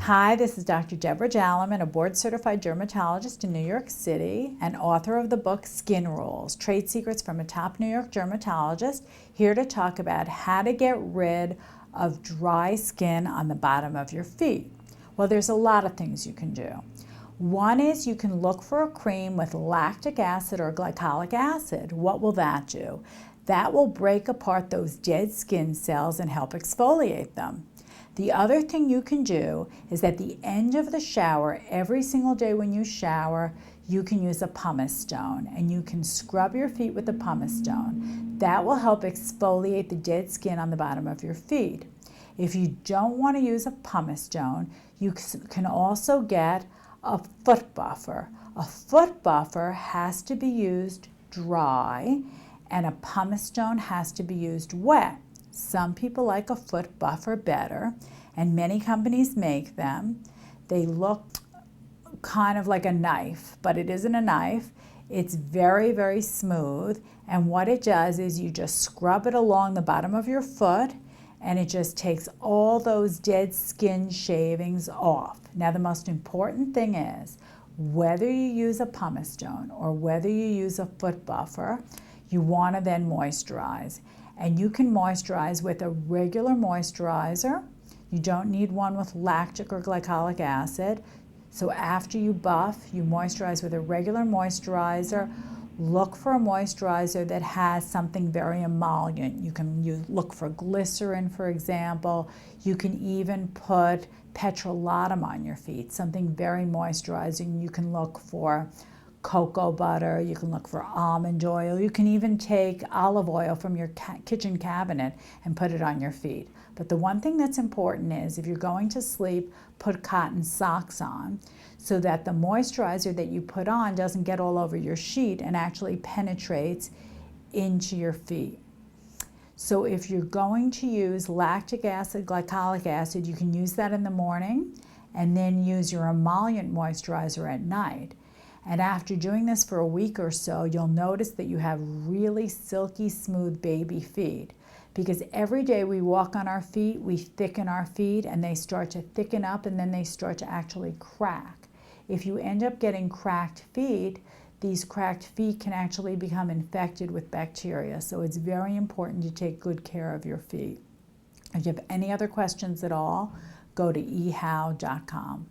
Hi, this is Dr. Debra Jaliman, a board-certified dermatologist in New York City and author of the book Skin Rules, Trade Secrets from a Top New York Dermatologist, here to talk about how to get rid of dry skin on the bottom of your feet. Well, there's a lot of things you can do. One is you can look for a cream with lactic acid or glycolic acid. What will that do? That will break apart those dead skin cells and help exfoliate them. The other thing you can do is at the end of the shower, every single day when you shower, you can use a pumice stone and you can scrub your feet with the pumice stone. That will help exfoliate the dead skin on the bottom of your feet. If you don't want to use a pumice stone, you can also get a foot buffer. A foot buffer has to be used dry and a pumice stone has to be used wet. Some people like a foot buffer better, and many companies make them. They look kind of like a knife, but it isn't a knife. It's very, very smooth, and what it does is you just scrub it along the bottom of your foot, and it just takes all those dead skin shavings off. Now, the most important thing is, whether you use a pumice stone or whether you use a foot buffer, you want to then moisturize. And you can moisturize with a regular moisturizer. You don't need one with lactic or glycolic acid. So after you buff, you moisturize with a regular moisturizer. Look for a moisturizer that has something very emollient. You can look for glycerin, for example. You can even put petrolatum on your feet, something very moisturizing. You can look for cocoa butter, you can look for almond oil, you can even take olive oil from your kitchen cabinet and put it on your feet. But the one thing that's important is if you're going to sleep, put cotton socks on so that the moisturizer that you put on doesn't get all over your sheet and actually penetrates into your feet. So if you're going to use lactic acid, glycolic acid, you can use that in the morning and then use your emollient moisturizer at night. And after doing this for a week or so, you'll notice that you have really silky smooth baby feet. Because every day we walk on our feet, we thicken our feet and they start to thicken up and then they start to actually crack. If you end up getting cracked feet, these cracked feet can actually become infected with bacteria. So it's very important to take good care of your feet. If you have any other questions at all, go to ehow.com.